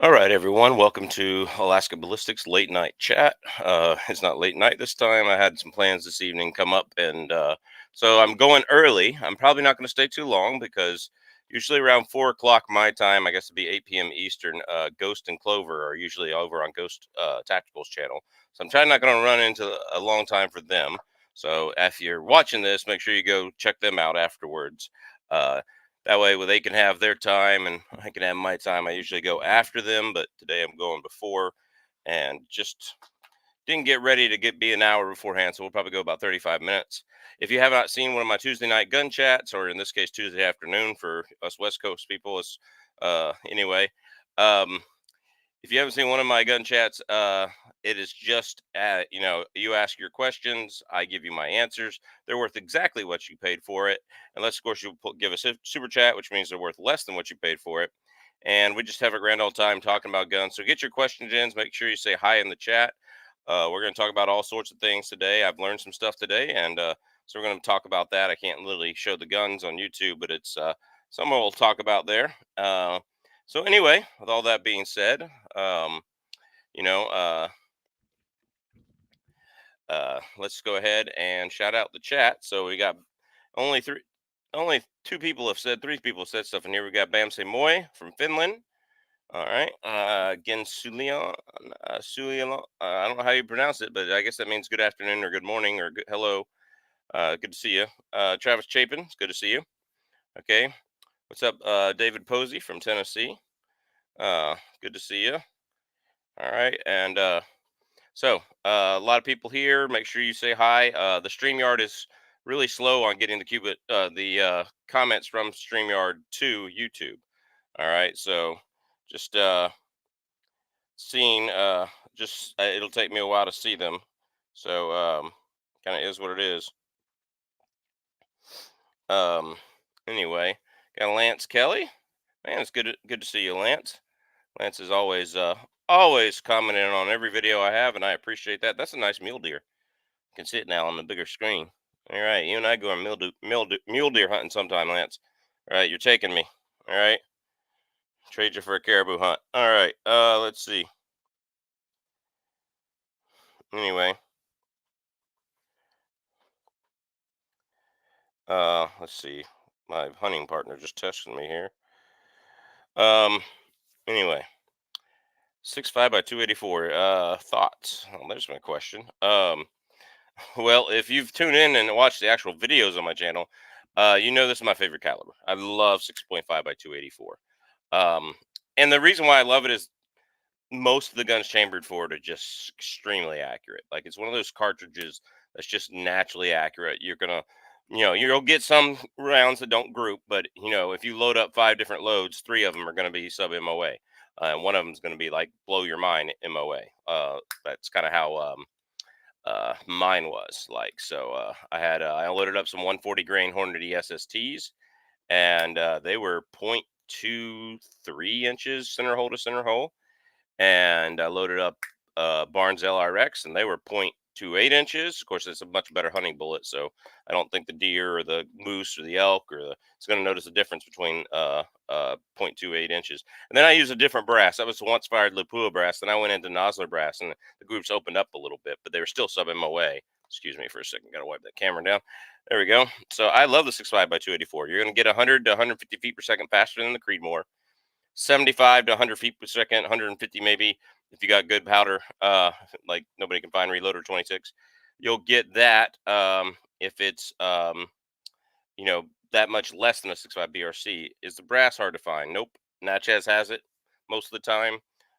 All right, everyone. Welcome to Alaska Ballistics late night chat. It's not late night this time. I had some plans this evening come up, and so I'm going early. I'm probably not going to stay too long because usually around 4 o'clock my time, I guess it'd be 8 p.m. Eastern. Ghost and Clover are usually over on Ghost Tactical's channel, so I'm trying not going to run into a long time for them. So if you're watching this, make sure you go check them out afterwards. Uh, that way, well, they can have their time and I can have my time. I usually go after them, but today I'm going before, and just didn't get ready to be an hour beforehand. So we'll probably go about 35 minutes. If you have not seen one of my Tuesday night gun chats, or in this case Tuesday afternoon for us West Coast people, it's anyway. Um, if you haven't seen one of my gun chats, it is just you ask your questions, I give you my answers. They're worth exactly what you paid for it, unless of course you give a super chat, which means they're worth less than what you paid for it. And we just have a grand old time talking about guns. So get your questions in. Make sure you say hi in the chat. We're going to talk about all sorts of things today. I've learned some stuff today, and so we're going to talk about that. I can't literally show the guns on YouTube, but it's something we'll talk about there. So anyway, with all that being said, um, you know, uh, let's go ahead and shout out the chat. So we got only three, only three people have said stuff in here. We got Bamse Moy from Finland. All right. Again, Sulion, I don't know how you pronounce it, but I guess that means good afternoon or good morning or hello. Good to see you. Travis Chapin, it's good to see you. Okay. What's up, David Posey from Tennessee? Good to see you. All right. And a lot of people here. Make sure you say hi. The StreamYard is really slow on getting the comments from StreamYard to YouTube. All right, so just seeing, just it'll take me a while to see them. So kind of is what it is. Um, anyway, got Lance Kelly. Man, it's good to see you, Lance. Lance is always commenting on every video I have, and I appreciate that. That's a nice mule deer. Can sit now on the bigger screen. All right, you and I go on mule deer hunting sometime, Lance. All right, you're taking me. All right, trade you for a caribou hunt. All right, let's see. Anyway, let's see. My hunting partner just texted me here. Um, anyway, 6'5" by 284. Thoughts? Well, there's my question. Well, if you've tuned in and watched the actual videos on my channel, you know this is my favorite caliber. I love 6.5 by 284. Um, and the reason why I love it is most of the guns chambered for it are just extremely accurate. Like it's one of those cartridges that's just naturally accurate. You'll get some rounds that don't group, but if you load up 5 different loads, 3 of them are going to be sub MOA, and one of them is going to be like blow your mind MOA. That's kind of how mine was like. So I loaded up some 140 grain Hornady SSTs, and they were 0.23 inches center hole to center hole, and I loaded up Barnes LRX, and they were 0.28 inches. Of course, it's a much better hunting bullet, so I don't think the deer or the moose or the elk it's going to notice the difference between 0.28 inches. And then I used a different brass. That was the once fired Lapua brass. Then I went into Nosler brass, and the groups opened up a little bit, but they were still sub MOA. Excuse me for a second. Got to wipe that camera down. There we go. So I love the 6.5 by 284. You're going to get 100 to 150 feet per second faster than the Creedmoor. 75 to 100 feet per second, 150 maybe if you got good powder, like nobody can find reloader 26. You'll get that if it's that much less than a 6.5 BRC. Is the brass hard to find? Nope. Natchez has it most of the time.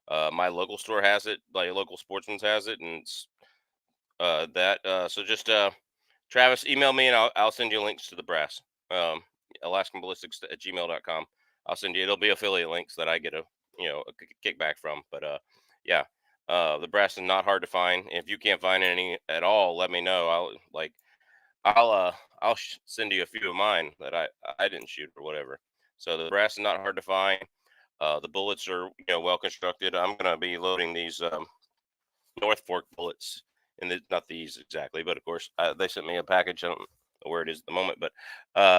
My local store has it. Like local Sportsman's has it, and it's so just Travis, email me and I'll send you links to the brass. AlaskanBallistics@gmail.com. I'll send you. It'll be affiliate links that I get a kickback from. But yeah, the brass is not hard to find. If you can't find any at all, let me know. I'll send you a few of mine that I didn't shoot or whatever. So the brass is not hard to find. The bullets are well constructed. I'm gonna be loading these North Fork bullets, and not these exactly, but of course they sent me a package. I don't know where it is at the moment, but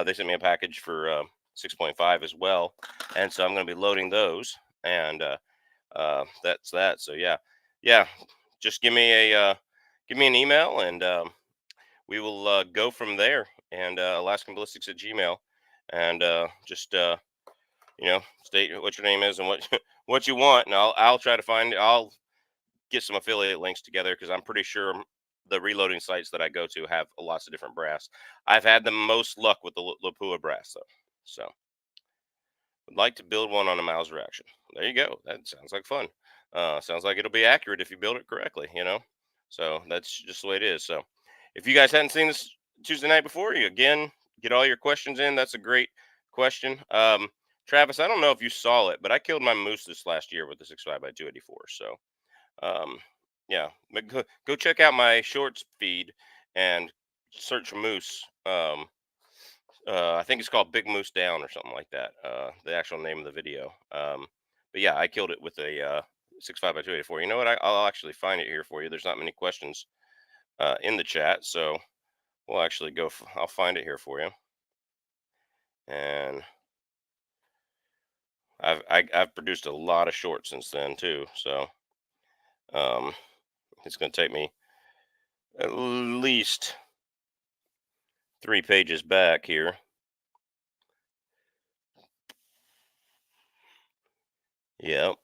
they sent me a package for 6.5 as well, and so I'm going to be loading those. And That's that. So yeah, just give me an email, and we will go from there. And AlaskanBallistics at Gmail, and just state what your name is and what what you want, and I'll try to find. I'll get some affiliate links together because I'm pretty sure the reloading sites that I go to have lots of different brass. I've had the most luck with the Lapua brass though, so would like to build one on a Mauser action. There you go. That sounds like fun. Sounds like it'll be accurate if you build it correctly. So that's just the way it is. So if you guys hadn't seen this Tuesday night before, you again get all your questions in. That's a great question. Travis, I don't know if you saw it, but I killed my moose this last year with the 6.5 by 284. So um, yeah, but go check out my shorts feed and search for moose. I think it's called Big Moose Down or something like that. The actual name of the video. But yeah, I killed it with a 6.5 by 284. You know what? I'll actually find it here for you. There's not many questions in the chat, so we'll actually go. I'll find it here for you. And I've produced a lot of shorts since then too. So um, it's going to take me at least 3 pages back here. Yep.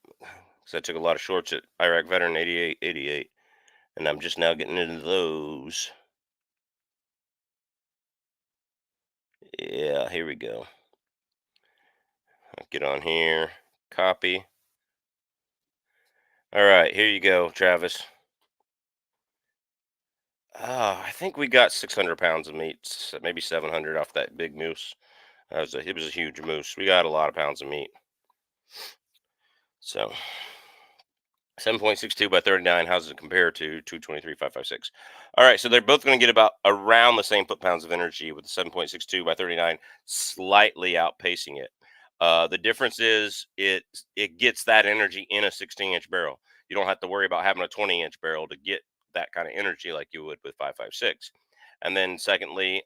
So I took a lot of shorts at Iraq Veteran 88, and I'm just now getting into those. Yeah, here we go. I'll get on here, copy. All right, here you go, Travis. I think we got 600 pounds of meat, maybe 700 off that big moose. It was a huge moose. We got a lot of pounds of meat. So 7.62 by 39. How does it compare to 223.556? All right, so they're both going to get about around the same foot-pounds of energy, with the 7.62 by 39 slightly outpacing it. The difference is it gets that energy in a 16-inch barrel. You don't have to worry about having a 20-inch barrel to get that kind of energy like you would with 5.56. And then secondly,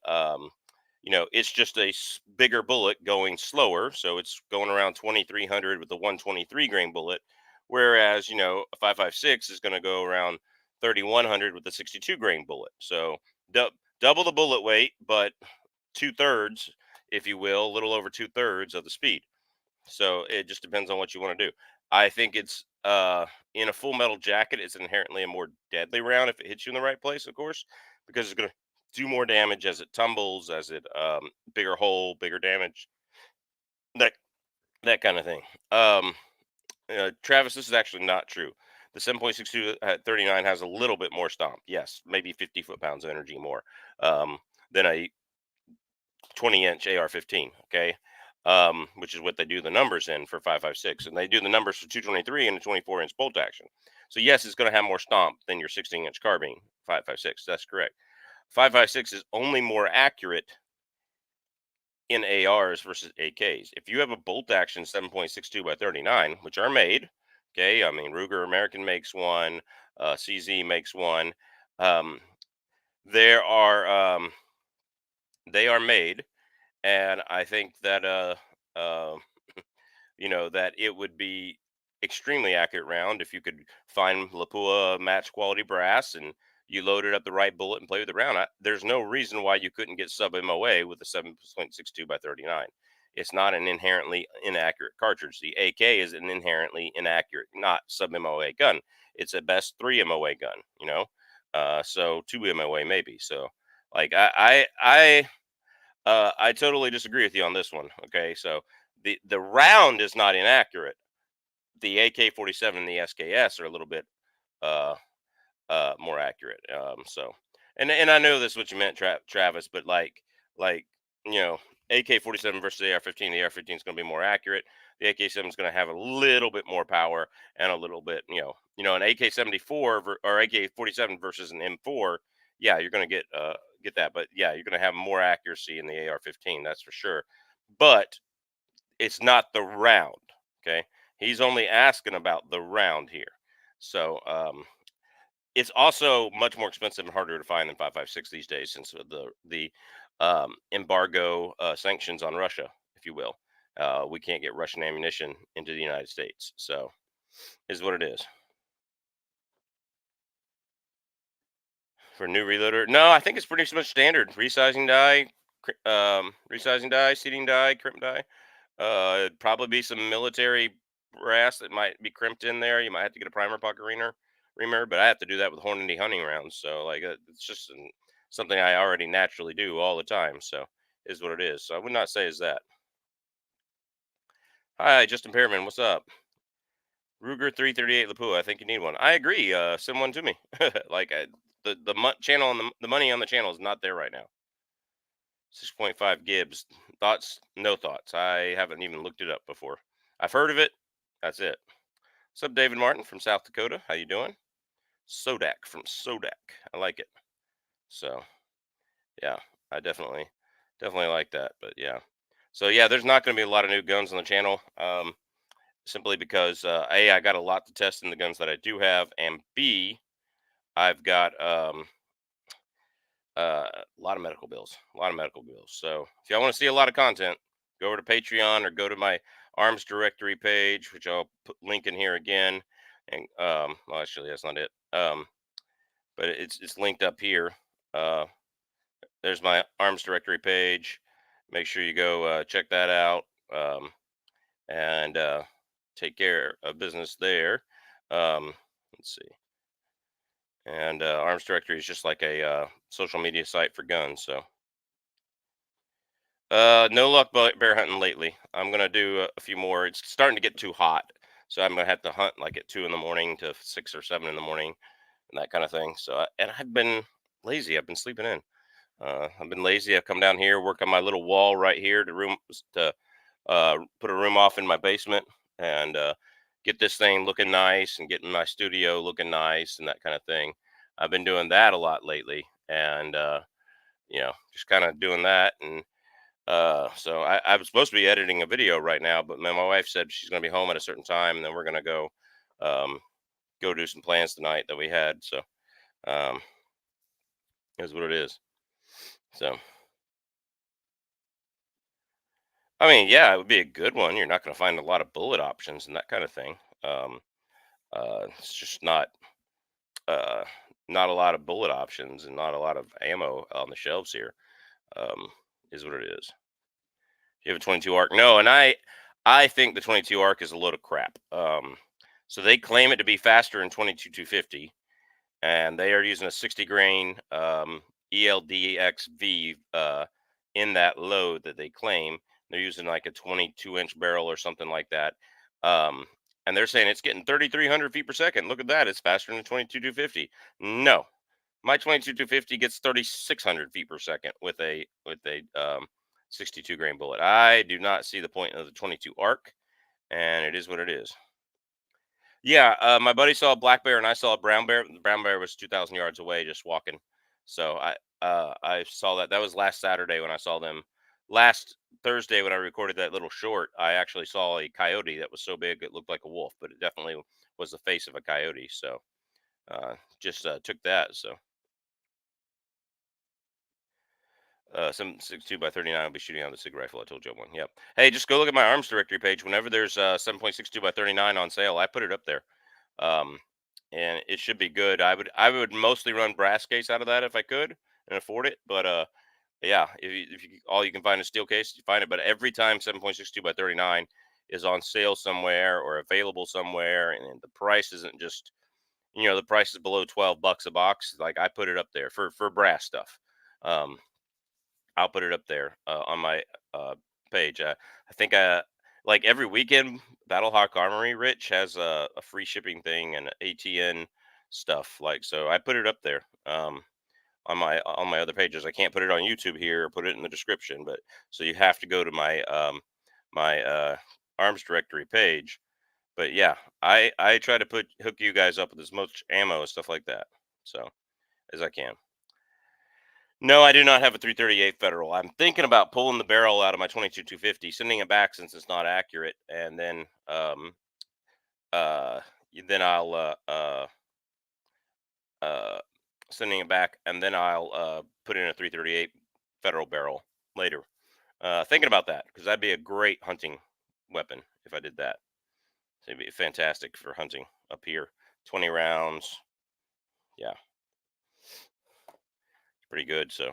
it's just a bigger bullet going slower, so it's going around 2,300 with the 123 grain bullet, whereas a 5.56 is going to go around 3,100 with the 62 grain bullet. So double the bullet weight, but 2/3, if you will, a little over 2/3 of the speed. So it just depends on what you want to do. I think it's in a full metal jacket, it's inherently a more deadly round if it hits you in the right place, of course, because it's going to do more damage as it tumbles, as it bigger hole, bigger damage, that kind of thing. Travis, this is actually not true. The 7.62 at 39 has a little bit more stomp. Yes, maybe 50 foot-pounds of energy more than a 20-inch AR-15. Okay, which is what they do the numbers in for 5.56, and they do the numbers for 223 and a 24-inch bolt action. So yes, it's going to have more stomp than your 16-inch carbine 5.56. That's correct. 5.56 is only more accurate in ARs versus AKs. If you have a bolt action 7.62 by 39, which are made, okay, I mean Ruger American makes one, CZ makes one. Um, there are they are made, and I think that uh, that it would be extremely accurate round if you could find Lapua match quality brass and you loaded up the right bullet and play with the round. There's no reason why you couldn't get sub MOA with a 7.62 by 39. It's not an inherently inaccurate cartridge. The AK is an inherently inaccurate, not sub MOA gun. It's a best 3 MOA gun, so 2 MOA maybe. So like I totally disagree with you on this one. Okay, so the round is not inaccurate. The AK-47 and the SKS are a little bit uh more accurate. And I know this is what you meant, Travis, but like you know, AK-47 versus the AR-15. The AR-15 is going to be more accurate. The AK-7 is going to have a little bit more power and a little bit, an AK-74 or AK-47 versus an M4. Yeah, you're going to get that, but yeah, you're going to have more accuracy in the AR-15. That's for sure. But it's not the round. Okay, he's only asking about the round here. So it's also much more expensive and harder to find than 5.56 these days, since the embargo sanctions on Russia, if you will. We can't get Russian ammunition into the United States. So Is what it is. For new reloader, no, I think it's pretty much standard. Resizing die, resizing die, seating die, crimp die. Probably be some military brass that might be crimped in there. You might have to get a primer pocket reamer, but I have to do that with Hornady hunting rounds. So like it's just something I already naturally do all the time. So is what it is. So I would not say is that. Hi, Justin Pearman, what's up? Ruger 338 Lapua. I think you need one. I agree. Send one to me. like channel and the money on the channel is not there right now. 6.5 Gibbs. Thoughts? No thoughts. I haven't even looked it up before. I've heard of it. That's it. What's up, David Martin from South Dakota? How you doing? Sodak from Sodak. I like it. So yeah, I definitely like that. But yeah. So yeah, there's not going to be a lot of new guns on the channel. Simply because A, I got a lot to test in the guns that I do have, and B, I've got a lot of medical bills, a lot of medical bills. So if y'all want to see a lot of content, go over to Patreon or go to my arms directory page, which I'll put link in here again. And well, actually, that's not it. But it's linked up here. Uh, there's my arms directory page. Make sure you go check that out and take care of business there. Let's see. And arms directory is just like a social media site for guns. So no luck bear hunting lately. I'm gonna do a few more. It's starting to get too hot, so I'm gonna have to hunt like at 2 in the morning to 6 or 7 in the morning and that kind of thing. So and I've been lazy. I've been sleeping in. I've been lazy. I've come down here, work on my little wall right here to put a room off in my basement and get this thing looking nice and getting my studio looking nice and that kind of thing. I've been doing that a lot lately, and just kind of doing that. And so I was supposed to be editing a video right now, but my wife said she's going to be home at a certain time, and then we're going to um, go do some plans tonight that we had. So um, is what it is. So I mean, yeah, it would be a good one. You're not going to find a lot of bullet options and that kind of thing. Um, it's just uh, not a lot of bullet options and not a lot of ammo on the shelves here. Um, is what it is. You have a 22 arc? No, and I think the 22 arc is a load of crap. So they claim it to be faster in 22 250, and they are using a 60 grain ELDXV in that load that they claim. They're using like a 22-inch barrel or something like that. Um, and they're saying it's getting 3,300 feet per second. Look at that. It's faster than 22 250. No, my 22 250 gets 3,600 feet per second with a 62 grain bullet. I do not see the point of the 22 arc, and it is what it is. Yeah, my buddy saw a black bear and I saw a brown bear. The brown bear was 2,000 yards away, just walking. So I saw that. That was last Saturday when I saw them. Last Thursday when I recorded that little short, I actually saw a coyote that was so big it looked like a wolf, but it definitely was the face of a coyote. So just took that. So some 62 by 39 will be shooting on the SIG rifle. I told you one. Yep. Hey, just go look at my arms directory page. Whenever there's 7.62 by 39 on sale, I put it up there. Um, and it should be good. I would mostly run brass case out of that if I could and afford it. But yeah, if you all you can find is steel case, you find it. But every time 7.62 by 39 is on sale somewhere or available somewhere, and the price isn't just the price is below $12 a box. Like I put it up there for brass stuff. Um, I'll put it up there on my page. I think like every weekend, Battlehawk Armory Rich has a free shipping thing and ATN stuff. Like so, I put it up there on my other pages. I can't put it on YouTube here or put it in the description, but so you have to go to my arms directory page. But yeah, I try to hook you guys up with as much ammo and stuff like that, so as I can. No, I do not have a 338 Federal. I'm thinking about pulling the barrel out of my 22 250, sending it back since it's not accurate, and uh, then I'll uh, sending it back, and then I'll put in a 338 Federal barrel later. Thinking about that because that'd be a great hunting weapon if I did that. So it'd be fantastic for hunting up here. 20 rounds. Yeah, pretty good. So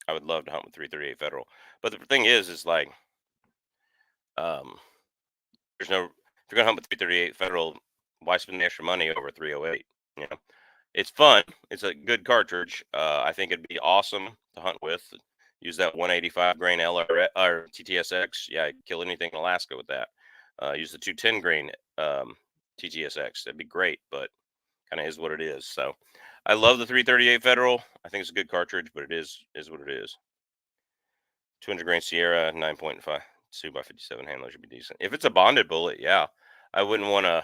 I would love to hunt with 338 Federal. But the thing is like, um, there's no, if you're gonna hunt with 338 Federal, why spend the extra money over 308? You know, it's fun. It's a good cartridge. I think it'd be awesome to hunt with. Use that 185 grain LR or TTSX. Yeah, I'd kill anything in Alaska with that. Use the 210 grain TTSX. That'd be great, but kind of is what it is. So I love the 338 Federal. I think it's a good cartridge, but it is what it is. 200 grain Sierra 9.5 2 by 57 handler should be decent. If it's a bonded bullet, yeah, I wouldn't want to.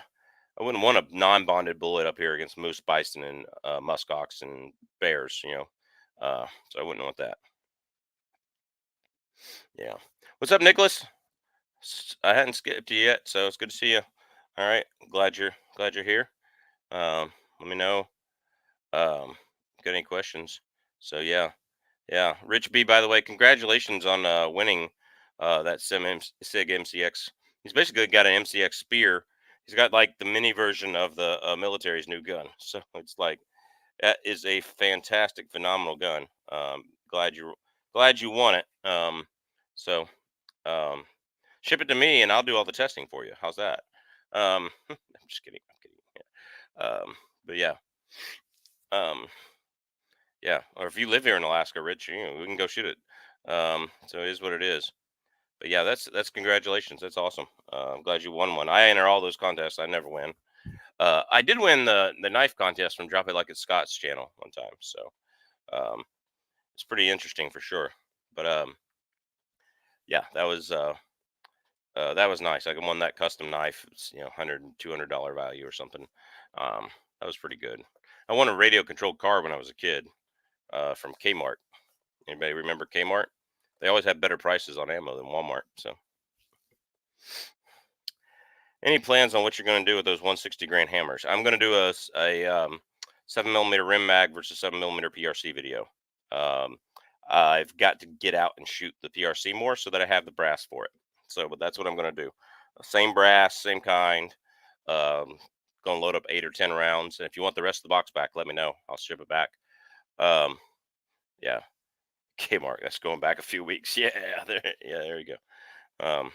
I wouldn't want a non-bonded bullet up here against moose, bison, and muskox and bears. So I wouldn't want that. Yeah. What's up, Nicholas? I hadn't skipped you yet, so it's good to see you. All right, glad you're here. Let me know. Got any questions? So yeah. Yeah, Rich B. By the way, congratulations on winning that Sig MCX. He's basically got an MCX spear. He's got like the mini version of the military's new gun. So it's like that is a fantastic, phenomenal gun. Glad you won it. So um, ship it to me, and I'll do all the testing for you. How's that? I'm just kidding. I'm kidding. Yeah. But yeah. Um, Yeah, or if you live here in Alaska, Rich, we can go shoot it. So it is what it is. But yeah, that's congratulations. That's awesome. I'm glad you won one. I enter all those contests. I never win. I did win the knife contest from Drop It Like It's Scott's channel one time. So um, it's pretty interesting for sure. But yeah, that was nice. I won that custom knife. It's 100 $200 value or something. That was pretty good. I won a radio controlled car when I was a kid from Kmart. Anybody remember Kmart? They always have better prices on ammo than Walmart. So, any plans on what you're going to do with those 160 grain hammers? I'm going to do a 7mm rim mag versus 7mm PRC video. Um, I've got to get out and shoot the PRC more so that I have the brass for it. So, but that's what I'm going to do. Same brass, same kind. Um, going to load up 8 or 10 rounds. And if you want the rest of the box back, let me know. I'll ship it back. Um, yeah, Kmart. That's going back a few weeks. There you go.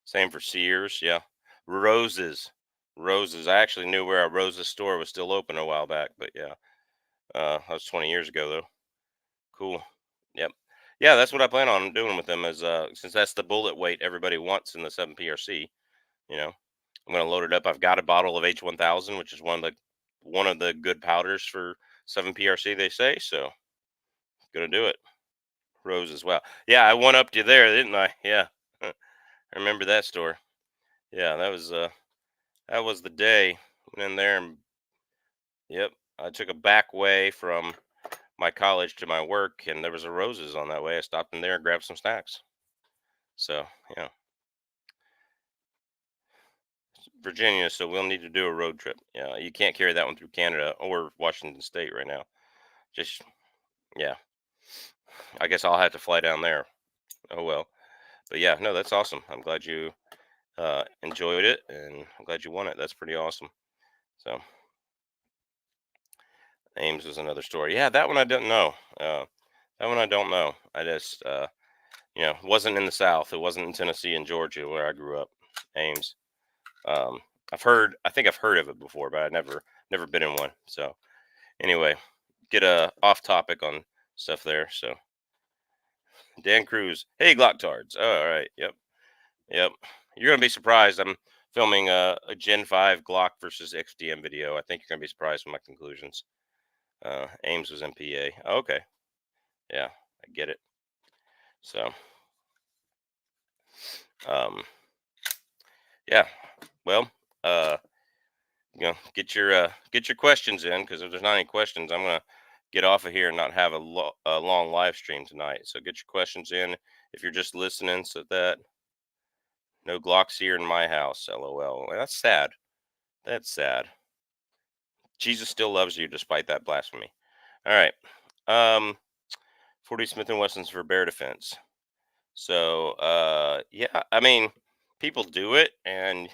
Same for Sears. Yeah, roses, roses. I actually knew where a roses store was still open a while back, but yeah, that was 20 years ago though. Cool. Yep. Yeah, that's what I plan on doing with them. Is since that's the bullet weight everybody wants in the 7 PRC. You know, I'm gonna load it up. I've got a bottle of H1000, which is one of the good powders for 7 PRC. They say so. Gonna do it. Rose as well. Yeah, I one upped you there, didn't I? Yeah. I remember that store. Yeah, that was the day. Went in there and yep, I took a back way from my college to my work, and there was a Roses on that way. I stopped in there and grabbed some snacks. So yeah, Virginia. So we'll need to do a road trip. Yeah, you can't carry that one through Canada or Washington State right now. Just yeah, I guess I'll have to fly down there. Oh well, but yeah, no, that's awesome. I'm glad you enjoyed it, and I'm glad you won it. That's pretty awesome. So Ames was another story. Yeah, that one I didn't know. That one I don't know. I just wasn't in the South. It wasn't in Tennessee and Georgia where I grew up. Ames. Um, I think I've heard of it before, but I never been in one. So anyway, get off topic on stuff there. So Dan Cruz, hey Glocktards. Oh, all right, yep. You're gonna be surprised. I'm filming a Gen 5 Glock versus XDM video. I think you're gonna be surprised with my conclusions. Ames was MPA. Okay, yeah, I get it. So, um, yeah. Well, uh, get your questions in because if there's not any questions, I'm gonna get off of here and not have a long live stream tonight. So get your questions in if you're just listening. So that no Glocks here in my house. LOL. Well, that's sad. That's sad. Jesus still loves you despite that blasphemy. All right. 40 Smith and Wessons for bear defense. So yeah, I mean, people do it, and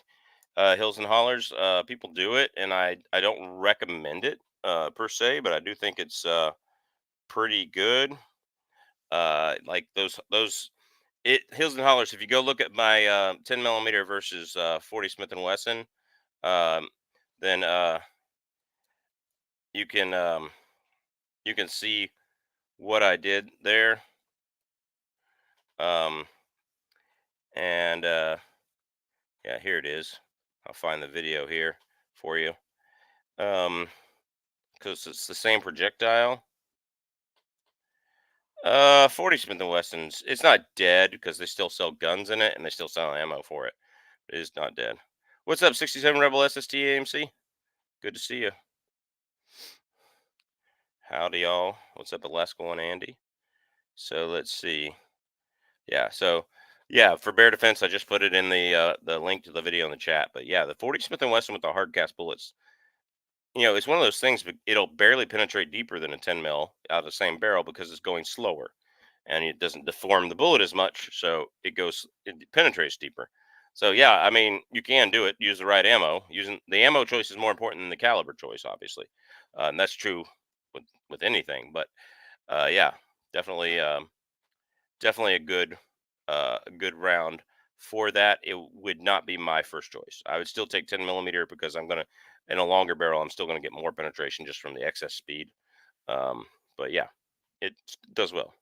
Hills and hollers. People do it, and I don't recommend it per se, but I do think it's pretty good. Like those it hills and hollers. If you go look at my 10 millimeter versus 40 Smith and Wesson, um, then you can you can see what I did there. Um, and yeah, here it is. I'll find the video here for you. Um, because it's the same projectile. 40 Smith and Wessons. It's not dead because they still sell guns in it and they still sell ammo for it. It is not dead. What's up, 67 Rebel SST AMC? Good to see you. Howdy, y'all. What's up, Alaska and Andy? So let's see. Yeah, so yeah, for bear defense, I just put it in the link to the video in the chat. But yeah, the 40 Smith and Wesson with the hard cast bullets, it's one of those things. But it'll barely penetrate deeper than a 10 mil out of the same barrel because it's going slower, and it doesn't deform the bullet as much, so it penetrates deeper. So yeah, I mean, you can do it. Use the right ammo. Using the ammo choice is more important than the caliber choice, obviously, and that's true with anything. But yeah, definitely. Definitely a good round for that. It would not be my first choice. I would still take 10 millimeter because I'm gonna in a longer barrel. I'm still gonna get more penetration just from the excess speed. But yeah, it does well.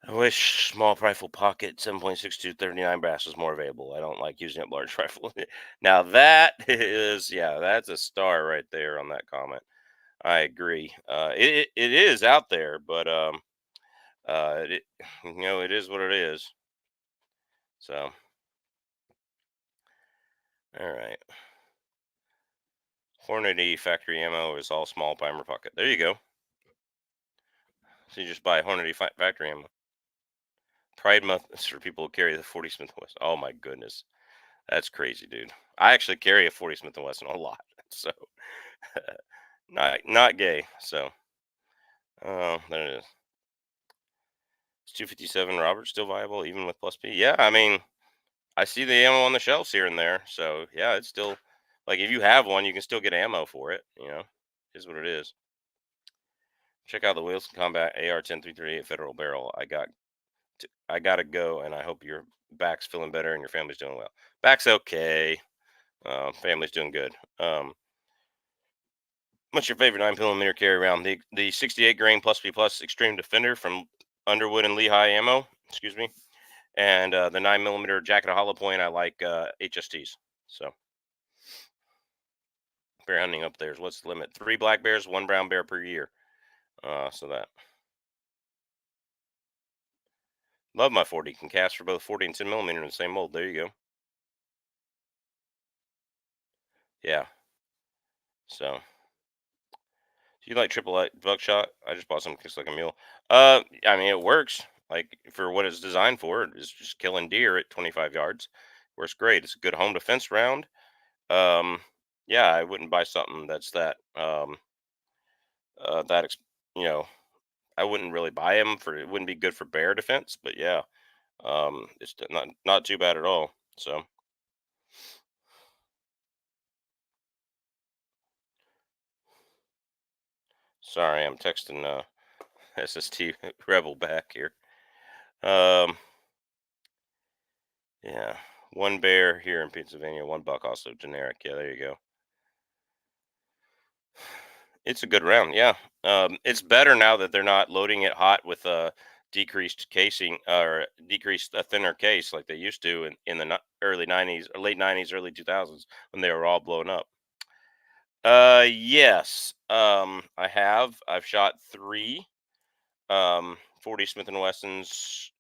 I wish small rifle pocket 7.62 39 brass was more available. I don't like using up large rifle. Now that is, yeah, that's a star right there on that comment. I agree. It is out there, but it it is what it is. So, all right. Hornady factory ammo is all small primer pocket. There you go. So you just buy Hornady factory ammo. Pride Month is for people who carry the 40 Smith& Wesson. Oh my goodness, that's crazy, dude. I actually carry a 40 Smith& Wesson a lot, so not gay. So, oh, there it is. Is 257 Robert still viable even with plus P? Yeah, I mean, I see the ammo on the shelves here and there. So yeah, it's still like if you have one, you can still get ammo for it. Is what it is. Check out the Wilson Combat AR-10-338 Federal Barrel. I gotta go, and I hope your back's feeling better and your family's doing well. Back's okay. Family's doing good. What's your favorite 9 millimeter carry round? The 68 grain plus P plus Extreme Defender from Underwood and Lehigh Ammo. Excuse me. And the 9 millimeter Jacket of Hollow Point. I like HSTs. So bear hunting up there is what's the limit? 3 black bears, 1 brown bear per year. So that. Love my 40. Can cast for both 40 and 10 millimeter in the same mold. There you go. Yeah. So, do you like triple buckshot? I just bought some kicks like a mule. I mean, it works. Like for what it's designed for, it's just killing deer at 25 yards. Works great. It's a good home defense round. Um, yeah, I wouldn't buy something that's that you know, I wouldn't really buy them for. It wouldn't be good for bear defense. But yeah, it's not too bad at all. So sorry, I'm texting SST Rebel back here. Um, yeah, 1 bear here in Pennsylvania, 1 buck also generic. Yeah, there you go. It's a good round, yeah. It's better now that they're not loading it hot with a decreased casing or decreased a thinner case like they used to in the early 90s or late 90s, early 2000s when they were all blown up. Yes. I have. I've shot 3 40 Smith and Wessons.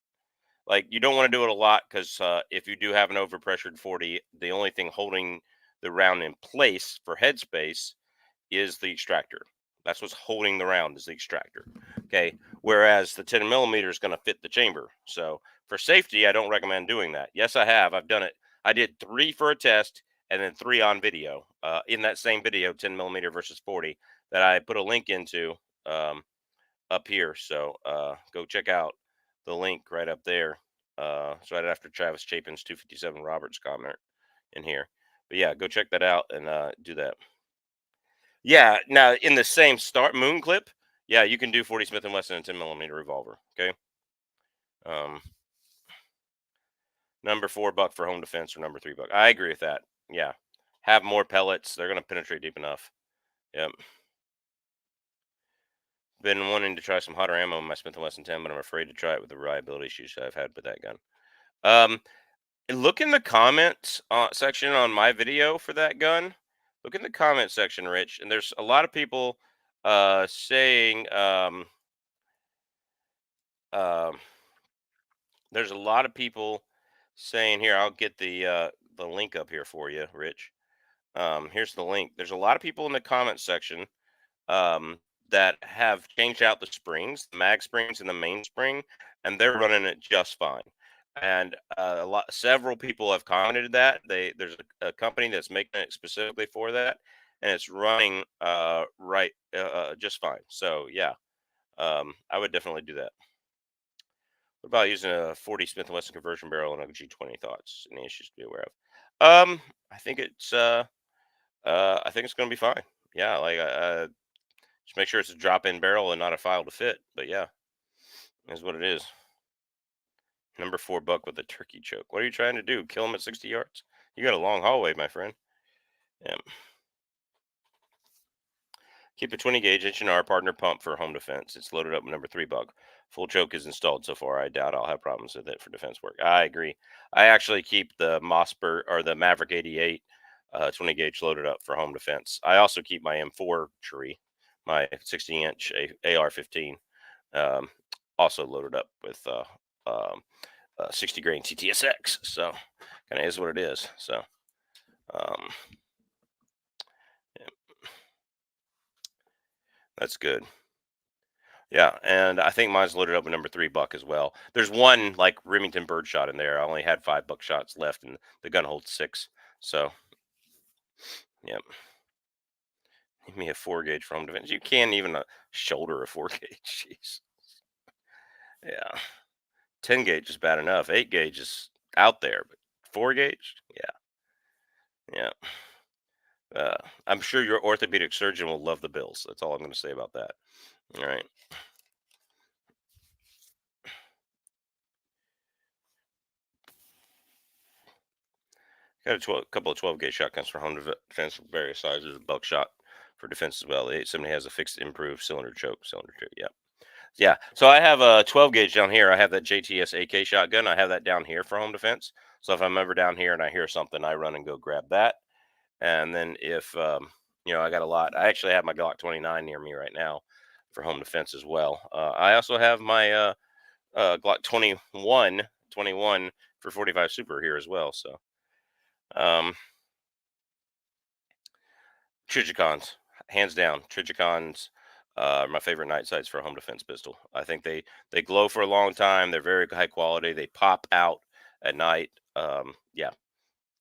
Like you don't want to do it a lot because if you do have an overpressured 40, the only thing holding the round in place for headspace is the extractor. That's what's holding the round is the extractor. Okay. Whereas the 10 millimeter is going to fit the chamber. So for safety, I don't recommend doing that. Yes, I have. I've done it. I did 3 for a test and then 3 on video. In that same video, 10 millimeter versus 40, that I put a link into up here. So go check out the link right up there. It's right after Travis Chapin's 257 Roberts comment. in here. But yeah, go check that out and do that. Yeah, now in the same start moon clip, yeah, you can do 40 Smith and Wesson and 10mm revolver. Okay. Um, number $4 for home defense or number $3. I agree with that. Yeah, have more pellets. They're gonna penetrate deep enough. Yep. Been wanting to try some hotter ammo in my Smith and Wesson 10, but I'm afraid to try it with the reliability issues I've had with that gun. Um, look in the comments section on my video for that gun. Look in the comment section, Rich, and there's a lot of people saying um, there's a lot of people saying here. I'll get the link up here for you, Rich. Here's the link. There's a lot of people in the comment section um, that have changed out the springs, the mag springs and the main spring, and they're running it just fine. And several people have commented that there's a company that's making it specifically for that, and it's running just fine. So yeah, I would definitely do that. What about using a 40 Smith& and Wesson conversion barrel and a G20? Thoughts? Any issues to be aware of? I think I think it's going to be fine. Yeah, like just make sure it's a drop-in barrel and not a file to fit. But yeah, is what it is. Number 4 buck with a turkey choke. What are you trying to do? Kill him at 60 yards? You got a long hallway, my friend. Yeah. Keep a 20 gauge H&R partner pump for home defense. It's loaded up with number 3 buck. Full choke is installed so far. I doubt I'll have problems with it for defense work. I agree. I actually keep the Mossberg or the Maverick 88 20 gauge loaded up for home defense. I also keep my M4 tree, my 16-inch AR-15, um, also loaded up with 60 grain TTSX. So kind of is what it is. So um, yeah, that's good. Yeah, and I think mine's loaded up with number 3 buck as well. There's one like Remington birdshot in there. I only had 5 buckshots left, and the gun holds 6. So, yeah, give me a 4 gauge for home defense. You can't even shoulder a 4 gauge. Jeez. Yeah, 10 gauge is bad enough. 8 gauge is out there, but 4 gauge, yeah, yeah. I'm sure your orthopedic surgeon will love the bills. That's all I'm going to say about that. All right. Got a couple of 12 gauge shotguns for home defense, various sizes of buckshot for defense as well. The 870 has a fixed improved cylinder choke. Yeah. Yeah. So I have a 12 gauge down here. I have that JTS AK shotgun. I have that down here for home defense. So if I'm ever down here and I hear something, I run and go grab that. And then if, I got a lot, I actually have my Glock 29 near me right now for home defense as well. I also have my Glock 21 for 45 Super here as well. So, um, Trijicons, hands down. Trijicons are my favorite night sights for a home defense pistol. I think they glow for a long time. They're very high quality. They pop out at night. Yeah,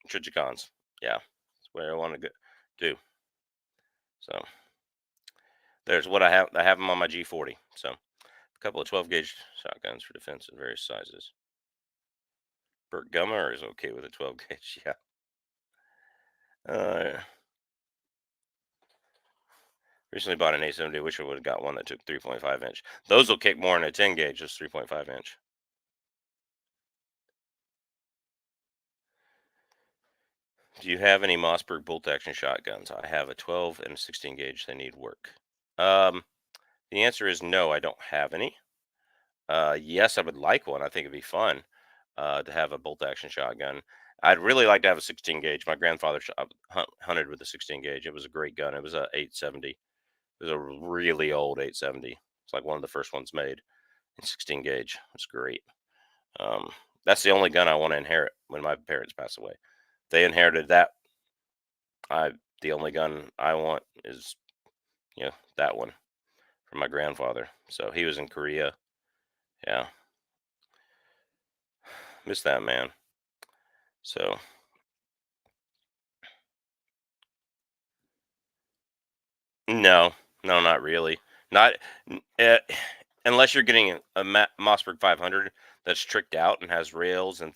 Trijicons. Yeah, that's where I want to go do. So there's what I have. I have them on my G40. So a couple of 12 gauge shotguns for defense in various sizes. Burt Gummer is okay with a 12 gauge. Yeah. Uh, Recently bought an 870. Wish I would have got one that took 3.5 inch. Those will kick more than a 10 gauge, just 3.5 inch. Do you have any Mossberg bolt action shotguns? I have a 12 and a 16 gauge. They need work. Um, the answer is no, I don't have any. Yes, I would like one. I think it'd be fun to have a bolt action shotgun. I'd really like to have a 16 gauge. My grandfather hunted with a 16 gauge. It was a great gun. It was a 870. It was a really old 870. It's like one of the first ones made. 16 gauge. It's great. Um, that's the only gun I want to inherit when my parents pass away. They inherited that. The only gun I want is that one from my grandfather. So he was in Korea. Yeah, miss that man. So no, no, not really. Not unless you're getting a Mossberg 500 that's tricked out and has rails and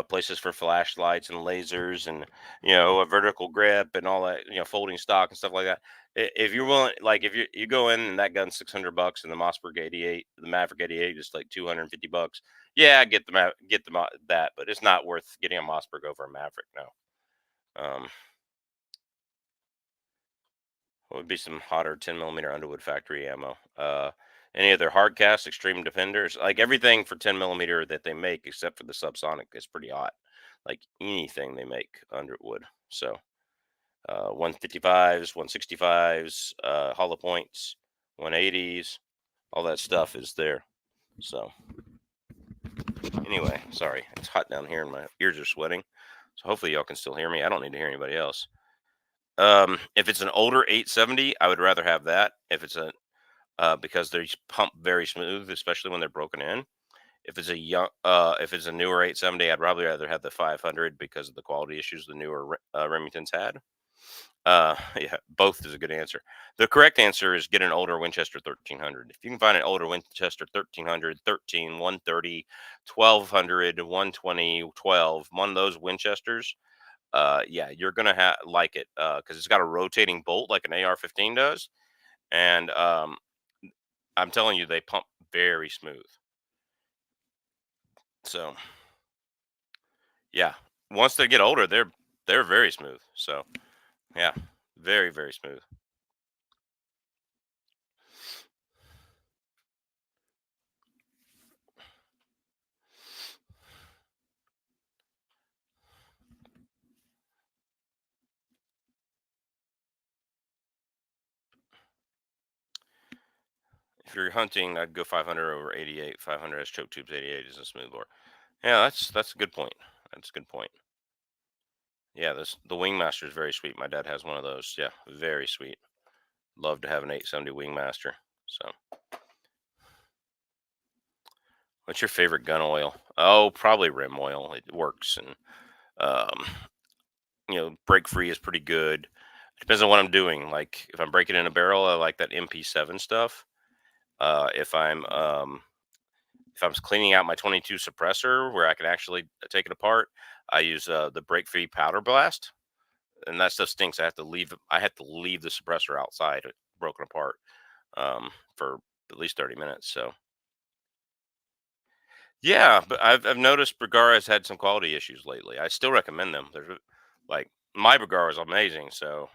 places for flashlights and lasers and a vertical grip and all that, folding stock and stuff like that. If you're willing, like if you go in and that gun's $600 and the Mossberg 88, the Maverick 88 is like $250. Yeah, get that, but it's not worth getting a Mossberg over a Maverick. No. What would be some hotter 10 millimeter Underwood factory ammo? Any of their hardcast extreme defenders, like everything for 10 millimeter that they make, except for the subsonic, is pretty hot. Like anything they make Underwood. So 155s, 165s, hollow points, 180s, all that stuff is there. So anyway, sorry, it's hot down here and my ears are sweating. So hopefully y'all can still hear me. I don't need to hear anybody else. If it's an older 870, I would rather have that. If it's a because they pump very smooth, especially when they're broken in. If it's a newer 870, I'd probably rather have the 500 because of the quality issues the newer Remingtons had. Yeah, both is a good answer. The correct answer is get an older Winchester 1300. If you can find an older Winchester 1300, 13, 130, 1200, 120, 12, one of those Winchesters, yeah, you're gonna like it because it's got a rotating bolt like an AR-15 does, and I'm telling you, they pump very smooth. So yeah, once they get older, they're very smooth. So yeah, very very smooth. If you're hunting, I'd go 500 over 88. 500 has choke tubes. 88 is a smooth bore. Yeah, that's a good point. That's a good point. Yeah, the Wingmaster is very sweet. My dad has one of those. Yeah, very sweet. Love to have an 870 Wingmaster. So, what's your favorite gun oil? Oh, probably rim oil. It works, and um, break free is pretty good. Depends on what I'm doing. Like if I'm breaking in a barrel, I like that MP7 stuff. If I'm cleaning out my 22 suppressor where I can actually take it apart, I use the break free powder blast, and that stuff stinks. I have to leave the suppressor outside, broken apart, for at least 30 minutes. So yeah, but I've noticed Bergara has had some quality issues lately. I still recommend them. Like my Bergara is amazing, so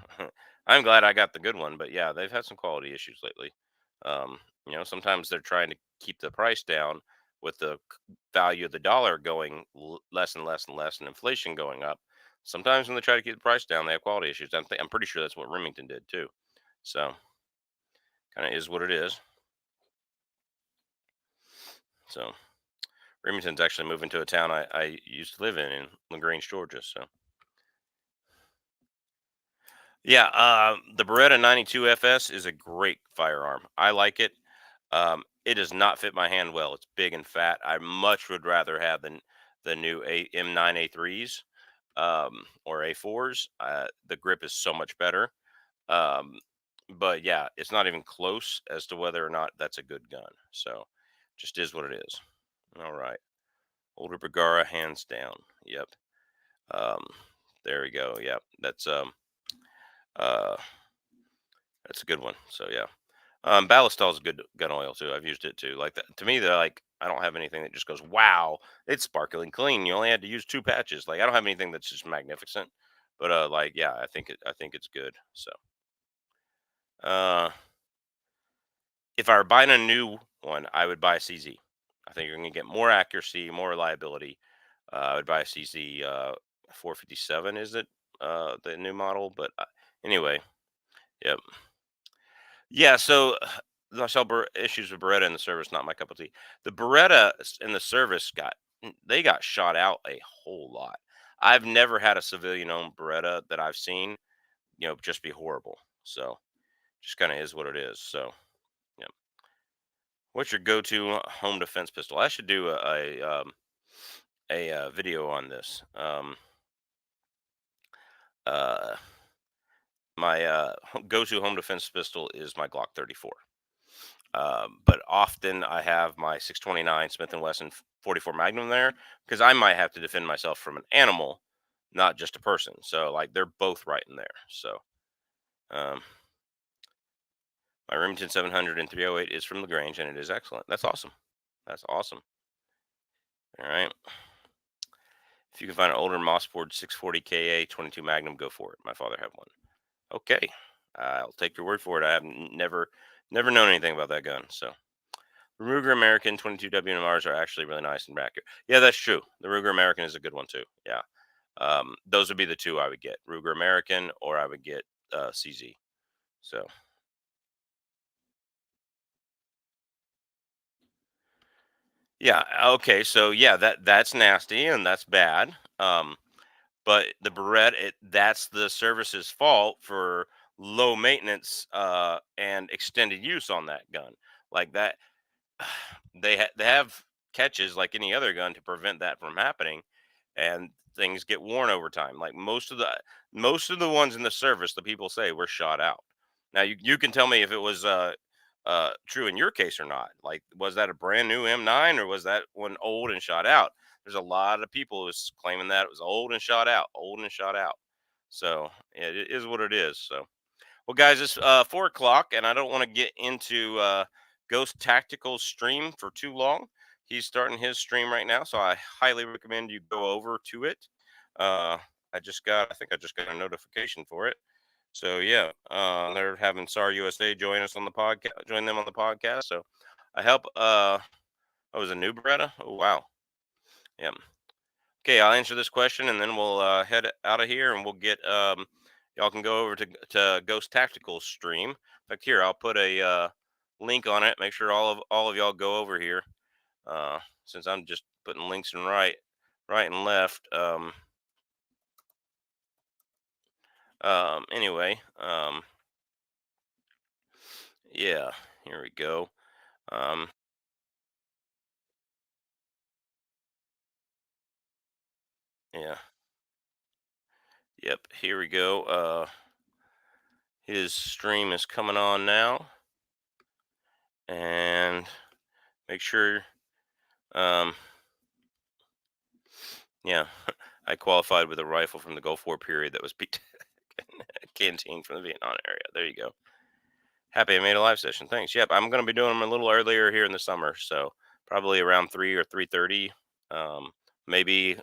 I'm glad I got the good one. But yeah, they've had some quality issues lately. Sometimes they're trying to keep the price down with the value of the dollar going less and less and less, and inflation going up. Sometimes when they try to keep the price down, they have quality issues. I'm pretty sure that's what Remington did too. So kind of is what it is. So. Remington's actually moving to a town I used to live in LaGrange, Georgia. So yeah, the Beretta 92 FS is a great firearm. I like it. It does not fit my hand well. It's big and fat. I much would rather have the new M9 A3s or A4s. The grip is so much better. Um, but yeah, it's not even close as to whether or not that's a good gun. So just is what it is. All right. Older Bergara, hands down. Yep. Um, there we go. Yep. Uh, that's a good one. So yeah. Ballistol is good gun oil too. I've used it too. Like that to me, they're like I don't have anything that just goes, wow, it's sparkling clean. You only had to use 2 patches. Like I don't have anything that's just magnificent. But like yeah, I think it's good. So uh if I were buying a new one, I would buy a CZ. I think you're gonna get more accuracy, more reliability. I would buy a CZ 457, is it? The new model. But anyway, yep. Yeah, so I saw issues with Beretta in the service, not my cup of tea. The Beretta in the service they got shot out a whole lot. I've never had a civilian owned Beretta that I've seen, just be horrible. So just kind of is what it is. So yeah. What's your go-to home defense pistol? I should do a video on this. Uh, my go-to home defense pistol is my Glock 34. But often I have my 629 Smith and Wesson 44 Magnum there because I might have to defend myself from an animal, not just a person. So like they're both right in there. So um, my Remington 700 and 308 is from Lagrange, and it is excellent. That's awesome. That's awesome. All right. If you can find an older Mossboard 640 KA 22 Magnum, go for it. My father had one. Okay, I'll take your word for it. I have never known anything about that gun. So Ruger American 22 WMRs are actually really nice and accurate. Yeah, that's true. The Ruger American is a good one too. Yeah, those would be the two I would get: Ruger American, or I would get CZ. So yeah, okay. So yeah, that's nasty and that's bad. But the Beretta, that's the service's fault for low maintenance and extended use on that gun. Like that, they have catches like any other gun to prevent that from happening, and things get worn over time. Like most of the ones in the service, the people say were shot out. Now you can tell me if it was true in your case or not. Like, was that a brand new M9 or was that one old and shot out? There's a lot of people who's claiming that it was old and shot out, old and shot out. So yeah, it is what it is. So well, guys, it's 4 o'clock, and I don't want to get into Ghost Tactical stream for too long. He's starting his stream right now, so I highly recommend you go over to it. Uh, I think I just got a notification for it. So yeah, they're having SAR USA join us on the podcast, join them on the podcast. So I help. Oh, was a new Beretta? Oh wow, yeah. Okay, I'll answer this question and then we'll head out of here and we'll get y'all can go over to Ghost Tactical stream. In fact, here I'll put a link on it. Make sure all of y'all go over here. Since I'm just putting links in right and left. Anyway, yeah, here we go. Um, yeah, yep, here we go. His stream is coming on now, and make sure. Um, yeah, I qualified with a rifle from the Gulf War period that was beat canteen from the Vietnam area. There you go. Happy I made a live session. Thanks. Yep, I'm going to be doing them a little earlier here in the summer, so probably around 3 or 3:30. Maybe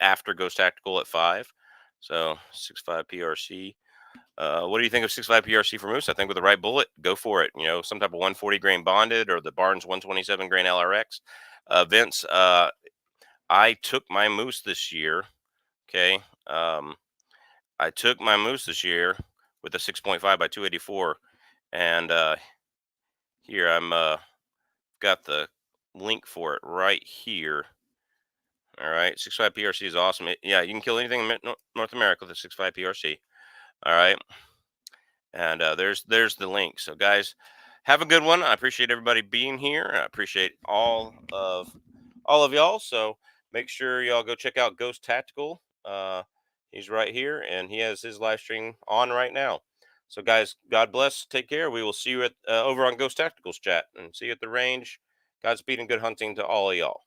after Ghost Tactical at 5. So 6.5 PRC. What do you think of 6.5 PRC for Moose? I think with the right bullet, go for it. You know, some type of 140 grain bonded or the Barnes 127 grain LRX. Vince, I took my Moose this year. Okay. I took my Moose this year with a 6.5 by 284, and here I'm got the link for it right here. All right, 6.5 PRC is awesome. Yeah, you can kill anything in North America with a 6.5 PRC. All right, and there's the link. So guys, have a good one. I appreciate everybody being here. I appreciate all of y'all. So make sure y'all go check out Ghost Tactical. He's right here, and he has his live stream on right now. So guys, God bless. Take care. We will see you at over on Ghost Tactical's chat, and see you at the range. Godspeed and good hunting to all of y'all.